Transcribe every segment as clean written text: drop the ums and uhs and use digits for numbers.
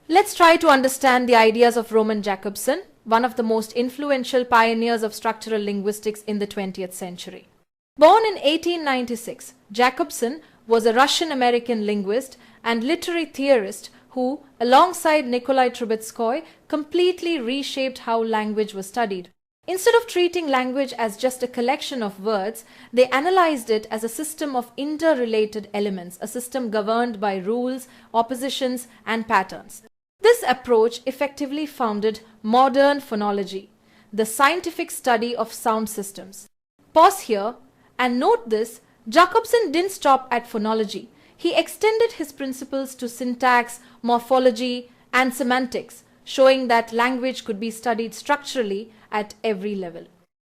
Let's try to understand the ideas of Roman Jakobson, one of the most influential pioneers of structural linguistics in the 20th century. Born in 1896, Jakobson was a Russian-American linguist and literary theorist who, alongside Nikolai Trubetskoy, completely reshaped how language was studied. Instead of treating language as just a collection of words, they analyzed it as a system of interrelated elements, a system governed by rules, oppositions, and patterns. This approach effectively founded modern phonology, the scientific study of sound systems. Pause here and note this: Jakobson didn't stop at phonology. He extended his principles to syntax, morphology, and semantics, showing that language could be studied structurally at every level.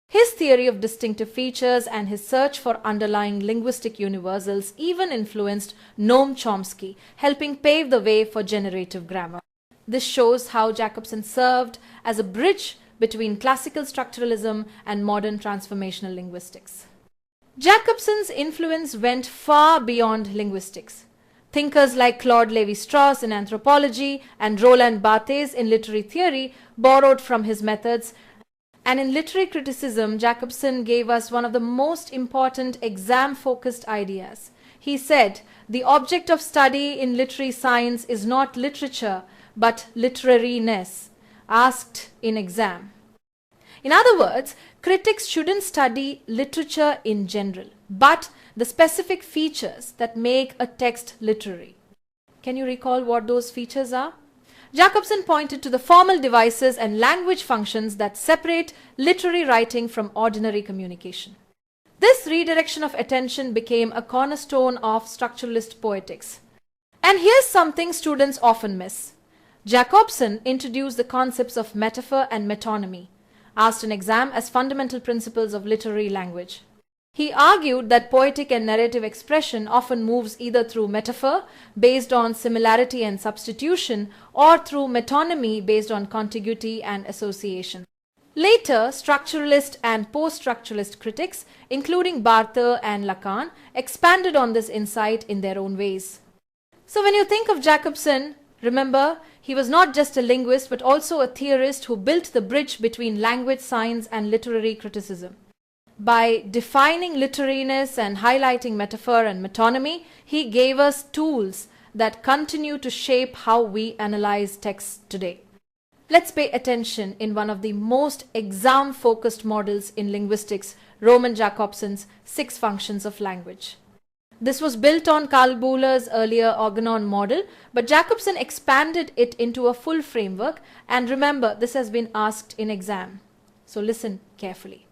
His theory of distinctive features and his search for underlying linguistic universals even influenced Noam Chomsky, helping pave the way for generative grammar. This shows how Jakobson served as a bridge between classical structuralism and modern transformational linguistics. Jakobson's influence went far beyond linguistics. Thinkers like Claude Lévi-Strauss in anthropology and Roland Barthes in literary theory borrowed from his methods, and in literary criticism, Jakobson gave us one of the most important exam-focused ideas. He said, "The object of study in literary science is not literature, but literariness, asked in exam." In other words, critics shouldn't study literature in general, but the specific features that make a text literary. Can you recall what those features are? Jakobson pointed to the formal devices and language functions that separate literary writing from ordinary communication. This redirection of attention became a cornerstone of structuralist poetics. And here's something students often miss. Jakobson introduced the concepts of metaphor and metonymy, asked in exam as fundamental principles of literary language. He argued that poetic and narrative expression often moves either through metaphor, based on similarity and substitution, or through metonymy, based on contiguity and association. Later, structuralist and post-structuralist critics, including Barthes and Lacan, expanded on this insight in their own ways. So when you think of Jakobson, remember, he was not just a linguist but also a theorist who built the bridge between language science and literary criticism. By defining literariness and highlighting metaphor and metonymy, he gave us tools that continue to shape how we analyze texts today. Let's pay attention in one of the most exam-focused models in linguistics, Roman Jakobson's 6 functions of language. This was built on Karl Bühler's earlier organon model, but Jakobson expanded it into a full framework, and remember, this has been asked in exam. So listen carefully.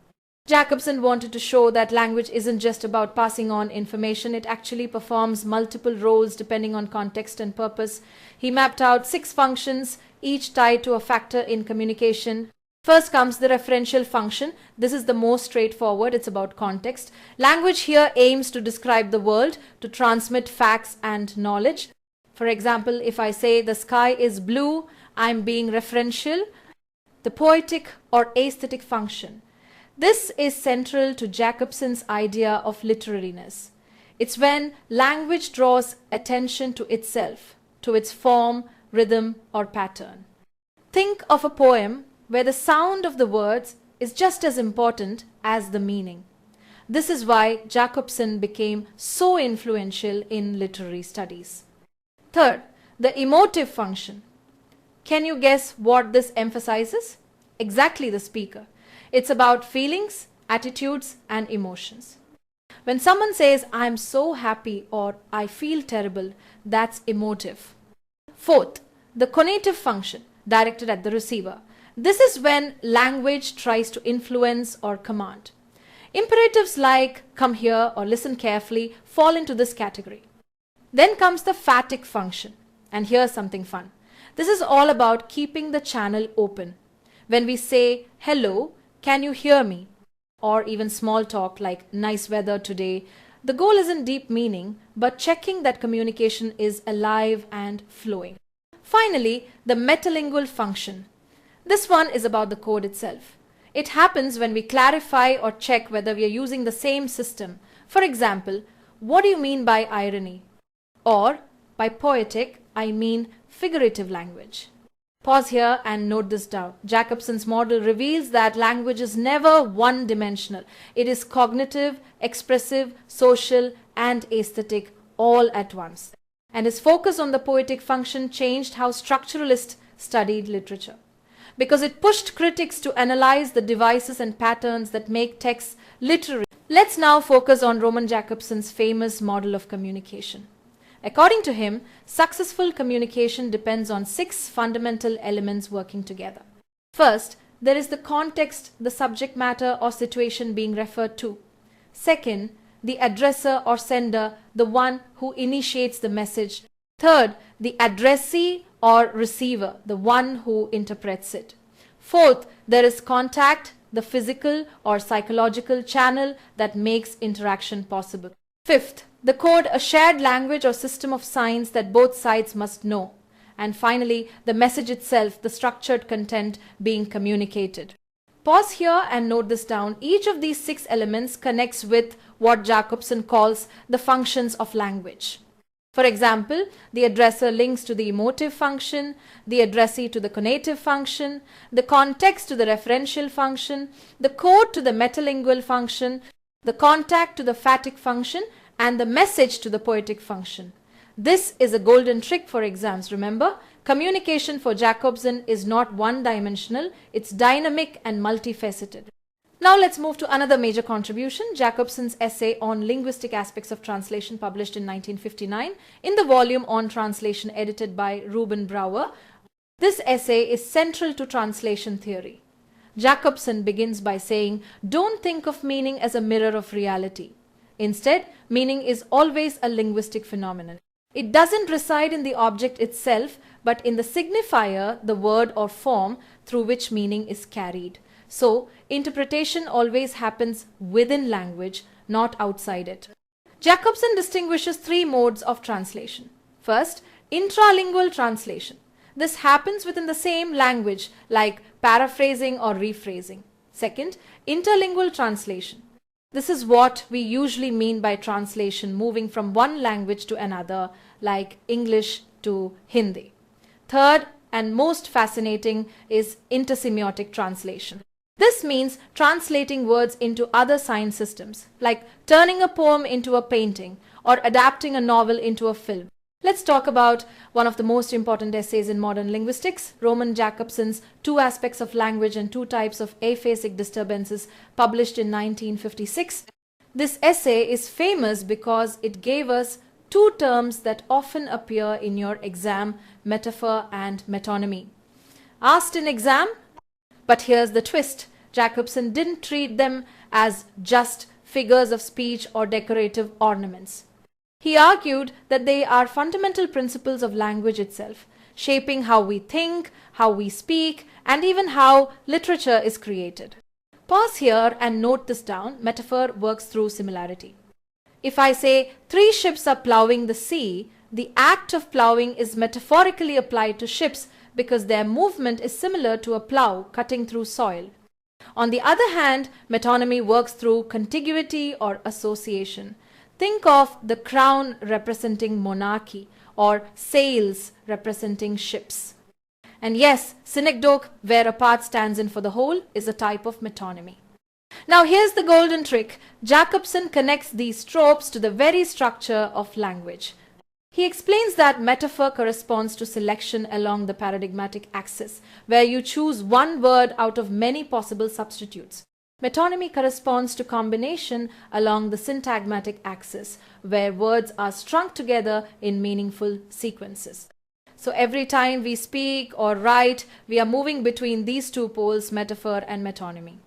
Jakobson wanted to show that language isn't just about passing on information, it actually performs multiple roles depending on context and purpose. He mapped out 6 functions, each tied to a factor in communication. First comes the referential function. This is the most straightforward, it's about context. Language here aims to describe the world, to transmit facts and knowledge. For example, if I say the sky is blue, I'm being referential. The poetic or aesthetic function. This is central to Jakobson's idea of literariness. It's when language draws attention to itself, to its form, rhythm, or pattern. Think of a poem where the sound of the words is just as important as the meaning. This is why Jakobson became so influential in literary studies. Third, the emotive function. Can you guess what this emphasizes? Exactly the speaker. It's about feelings, attitudes, and emotions. When someone says, "I'm so happy" or "I feel terrible," that's emotive. Fourth, the conative function, directed at the receiver. This is when language tries to influence or command. Imperatives like "come here" or "listen carefully" fall into this category. Then comes the phatic function. And here's something fun. This is all about keeping the channel open. When we say, "Hello, can you hear me?" or even small talk like "nice weather today," the goal isn't deep meaning, but checking that communication is alive and flowing. Finally, the metalingual function. This one is about the code itself. It happens when we clarify or check whether we are using the same system. For example, "What do you mean by irony?" or "By poetic, I mean figurative language. Pause here and note this down. Jakobson's model reveals that language is never one-dimensional. It is cognitive, expressive, social, and aesthetic all at once. And his focus on the poetic function changed how structuralists studied literature, because it pushed critics to analyze the devices and patterns that make texts literary. Let's now focus on Roman Jakobson's famous model of communication. According to him, successful communication depends on 6 fundamental elements working together. First, there is the context, the subject matter or situation being referred to. Second, the addresser or sender, the one who initiates the message. Third, the addressee or receiver, the one who interprets it. Fourth, there is contact, the physical or psychological channel that makes interaction possible. Fifth, the code, a shared language or system of signs that both sides must know. And finally, the message itself, the structured content being communicated. Pause here and note this down. Each of these 6 elements connects with what Jakobson calls the functions of language. For example, the addresser links to the emotive function, the addressee to the conative function, the context to the referential function, the code to the metalingual function, the contact to the phatic function, and the message to the poetic function. This is a golden trick for exams, remember? Communication for Jakobson is not one-dimensional, it's dynamic and multifaceted. Now let's move to another major contribution, Jakobson's essay on linguistic aspects of translation, published in 1959 in the volume on translation edited by Ruben Brouwer. This essay is central to translation theory. Jakobson begins by saying, don't think of meaning as a mirror of reality. Instead, meaning is always a linguistic phenomenon. It doesn't reside in the object itself, but in the signifier, the word or form through which meaning is carried. So, interpretation always happens within language, not outside it. Jakobson distinguishes 3 modes of translation. First, intralingual translation. This happens within the same language, like paraphrasing or rephrasing. Second, interlingual translation. This is what we usually mean by translation, moving from one language to another, like English to Hindi. Third, and most fascinating, is intersemiotic translation. This means translating words into other sign systems, like turning a poem into a painting or adapting a novel into a film. Let's talk about one of the most important essays in modern linguistics, Roman Jakobson's 2 Aspects of Language and 2 Types of Aphasic Disturbances, published in 1956. This essay is famous because it gave us 2 terms that often appear in your exam, metaphor and metonymy. Asked in exam, but here's the twist. Jakobson didn't treat them as just figures of speech or decorative ornaments. He argued that they are fundamental principles of language itself, shaping how we think, how we speak, and even how literature is created. Pause here and note this down. Metaphor works through similarity. If I say 3 ships are ploughing the sea, the act of ploughing is metaphorically applied to ships because their movement is similar to a plough cutting through soil. On the other hand, metonymy works through contiguity or association. Think of the crown representing monarchy or sails representing ships. And yes, synecdoche, where a part stands in for the whole, is a type of metonymy. Now here's the golden trick. Jakobson connects these tropes to the very structure of language. He explains that metaphor corresponds to selection along the paradigmatic axis, where you choose one word out of many possible substitutes. Metonymy corresponds to combination along the syntagmatic axis, where words are strung together in meaningful sequences. So every time we speak or write, we are moving between these 2 poles, metaphor and metonymy.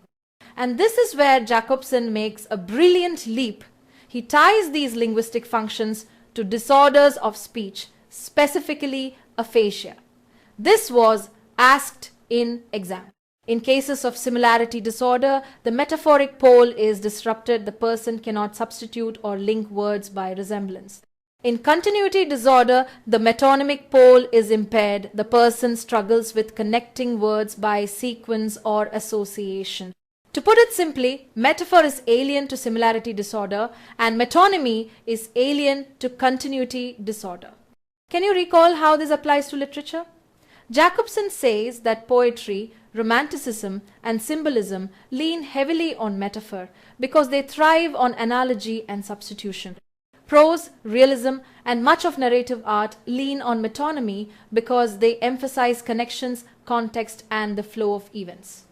And this is where Jakobson makes a brilliant leap. He ties these linguistic functions to disorders of speech, specifically aphasia. This was asked in exam. In cases of similarity disorder, the metaphoric pole is disrupted. The person cannot substitute or link words by resemblance. In continuity disorder, the metonymic pole is impaired. The person struggles with connecting words by sequence or association. To put it simply, metaphor is alien to similarity disorder and metonymy is alien to continuity disorder. Can you recall how this applies to literature? Jakobson says that poetry, romanticism, and symbolism lean heavily on metaphor because they thrive on analogy and substitution. Prose, realism, and much of narrative art lean on metonymy because they emphasize connections, context, and the flow of events.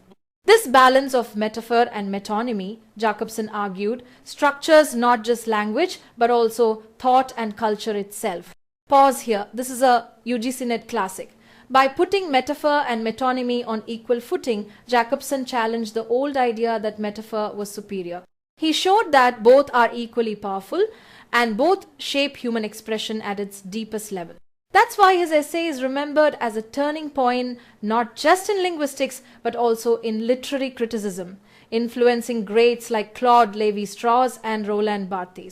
This balance of metaphor and metonymy, Jakobson argued, structures not just language but also thought and culture itself. Pause here. This is a UGC NET classic. By putting metaphor and metonymy on equal footing, Jakobson challenged the old idea that metaphor was superior. He showed that both are equally powerful and both shape human expression at its deepest level. That's why his essay is remembered as a turning point not just in linguistics but also in literary criticism, influencing greats like Claude Lévi-Strauss and Roland Barthes.